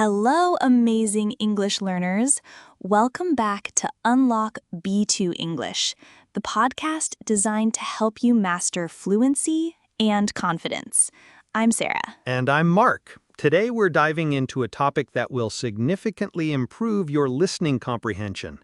Hello, amazing English learners. Welcome back to Unlock B2 English, the podcast designed to help you master fluency and confidence. I'm Sarah. And I'm Mark. Today we're diving into a topic that will significantly improve your listening comprehension: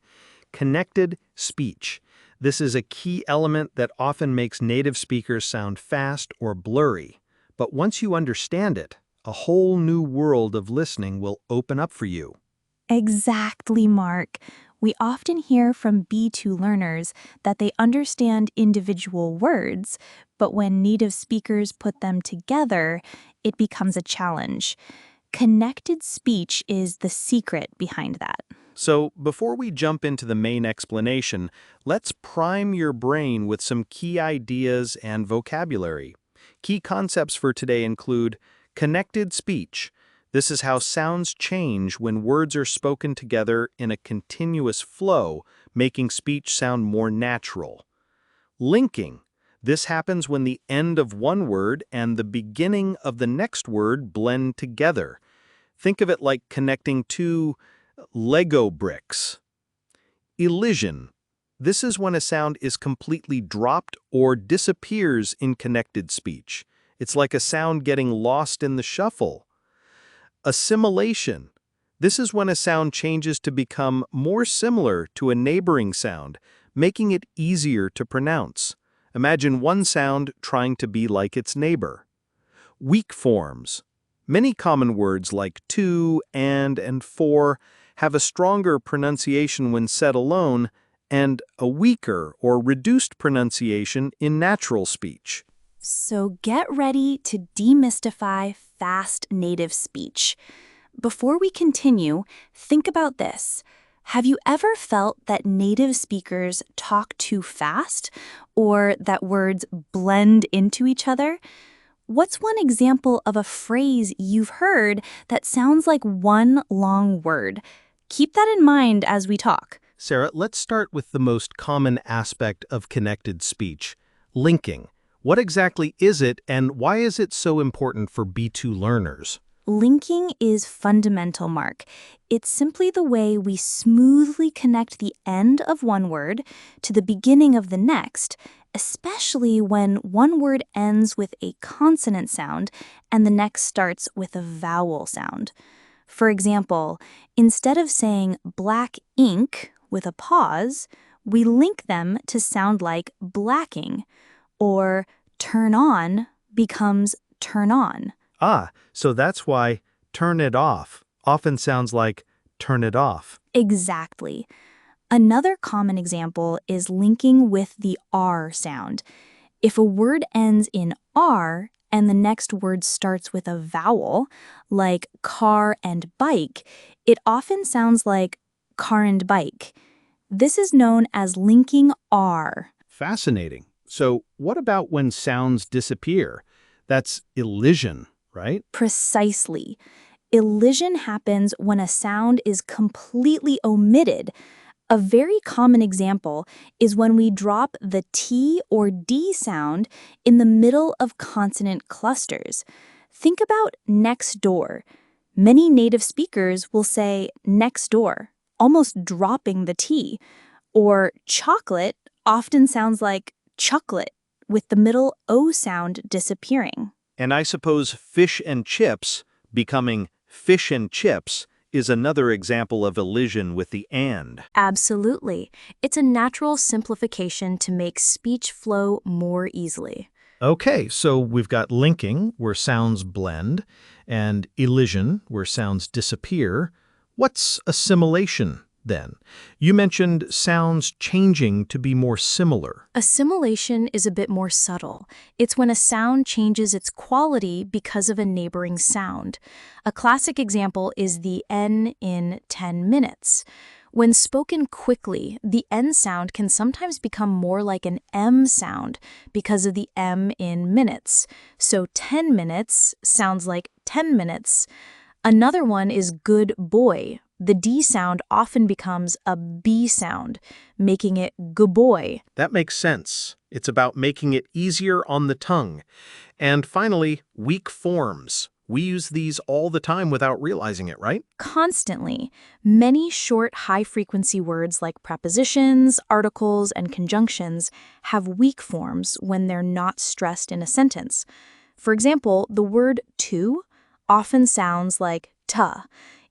connected speech. This is a key element that often makes native speakers sound fast or blurry. But once you understand it, a whole new world of listening will open up for you. Exactly, Mark. We often hear from B2 learners that they understand individual words, but when native speakers put them together, it becomes a challenge. Connected speech is the secret behind that. So before we jump into the main explanation, let's prime your brain with some key ideas and vocabulary. Key concepts for today include connected speech. This is how sounds change when words are spoken together in a continuous flow, making speech sound more natural. Linking. This happens when the end of one word and the beginning of the next word blend together. Think of it like connecting two Lego bricks. Elision. This is when a sound is completely dropped or disappears in connected speech. It's like a sound getting lost in the shuffle. Assimilation. This is when a sound changes to become more similar to a neighboring sound, making it easier to pronounce. Imagine one sound trying to be like its neighbor. Weak forms. Many common words like to, and for have a stronger pronunciation when said alone, and a weaker or reduced pronunciation in natural speech. So get ready to demystify fast native speech. Before we continue, think about this. Have you ever felt that native speakers talk too fast or that words blend into each other? What's one example of a phrase you've heard that sounds like one long word? Keep that in mind as we talk. Sarah, let's start with the most common aspect of connected speech: linking. What exactly is it, and why is it so important for B2 learners? Linking is fundamental, Mark. It's simply the way we smoothly connect the end of one word to the beginning of the next, especially when one word ends with a consonant sound and the next starts with a vowel sound. For example, instead of saying black ink with a pause, we link them to sound like blacking, or turn on becomes turn on. So that's why turn it off often sounds like turn it off. Exactly. Another common example is linking with the R sound. If a word ends in R and the next word starts with a vowel, like car and bike, it often sounds like car and bike. This is known as linking R. Fascinating. So what about when sounds disappear? That's elision, right? Precisely. Elision happens when a sound is completely omitted. A very common example is when we drop the T or D sound in the middle of consonant clusters. Think about next door. Many native speakers will say next door, almost dropping the T. Or chocolate often sounds like chocolate, with the middle O sound disappearing. And I suppose fish and chips becoming fish and chips is another example of elision with the and. Absolutely. It's a natural simplification to make speech flow more easily. Okay, so we've got linking, where sounds blend, and elision, where sounds disappear. What's assimilation, then? You mentioned sounds changing to be more similar. Assimilation is a bit more subtle. It's when a sound changes its quality because of a neighboring sound. A classic example is the N in 10 minutes. When spoken quickly, the N sound can sometimes become more like an M sound because of the M in minutes. So 10 minutes sounds like 10 minutes. Another one is good boy. The D sound often becomes a B sound, making it good boy. That makes sense. It's about making it easier on the tongue. And finally, weak forms. We use these all the time without realizing it, right? Constantly. Many short, high-frequency words like prepositions, articles, and conjunctions have weak forms when they're not stressed in a sentence. For example, the word to often sounds like ta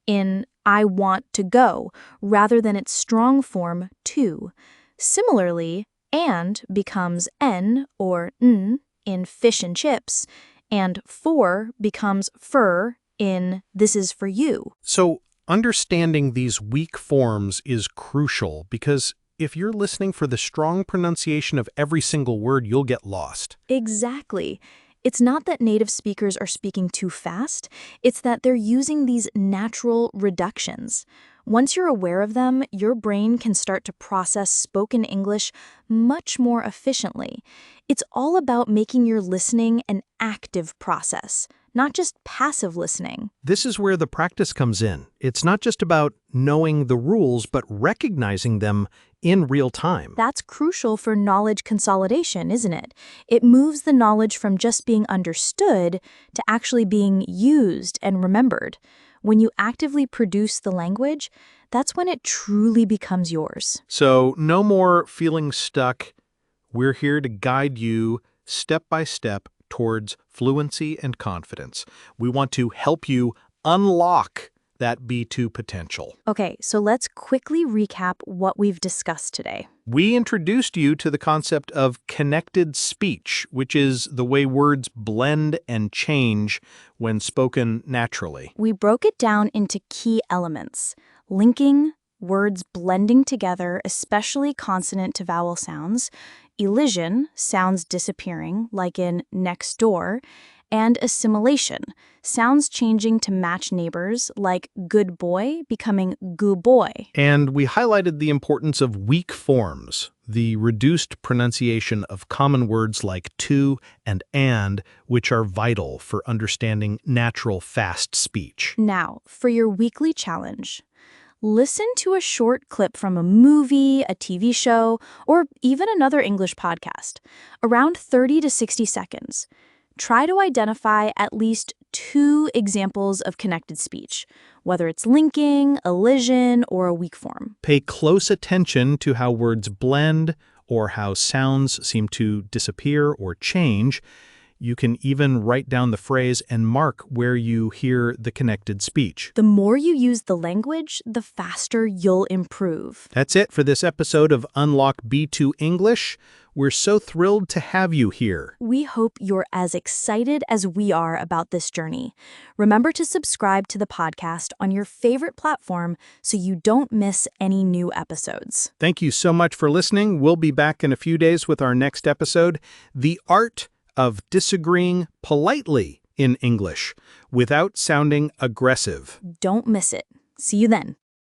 in I want to go, rather than its strong form to. Similarly, and becomes n or n in fish and chips, and for becomes fur in this is for you. So understanding these weak forms is crucial because if you're listening for the strong pronunciation of every single word, you'll get lost. Exactly. It's not that native speakers are speaking too fast, it's that they're using these natural reductions. Once you're aware of them, your brain can start to process spoken English much more efficiently. It's all about making your listening an active process, not just passive listening. This is where the practice comes in. It's not just about knowing the rules, but recognizing them in real time. That's crucial for knowledge consolidation, isn't it? It moves the knowledge from just being understood to actually being used and remembered. When you actively produce the language, that's when it truly becomes yours. So no more feeling stuck. We're here to guide you step by step towards fluency and confidence. We want to help you unlock that B2 potential. Okay, so let's quickly recap what we've discussed today. We introduced you to the concept of connected speech, which is the way words blend and change when spoken naturally. We broke it down into key elements: linking, words blending together, especially consonant to vowel sounds; elision, sounds disappearing, like in next door; and assimilation, sounds changing to match neighbors, like good boy becoming goo boy. And we highlighted the importance of weak forms, the reduced pronunciation of common words like to and, which are vital for understanding natural fast speech. Now, for your weekly challenge. Listen to a short clip from a movie, a TV show, or even another English podcast, around 30 to 60 seconds. Try to identify at least 2 examples of connected speech, whether it's linking, elision, or a weak form. Pay close attention to how words blend or how sounds seem to disappear or change. You can even write down the phrase and mark where you hear the connected speech. The more you use the language, the faster you'll improve. That's it for this episode of Unlock B2 English. We're so thrilled to have you here. We hope you're as excited as we are about this journey. Remember to subscribe to the podcast on your favorite platform so you don't miss any new episodes. Thank you so much for listening. We'll be back in a few days with our next episode, The Art of Disagreeing Politely in English without sounding aggressive. Don't miss it. See you then.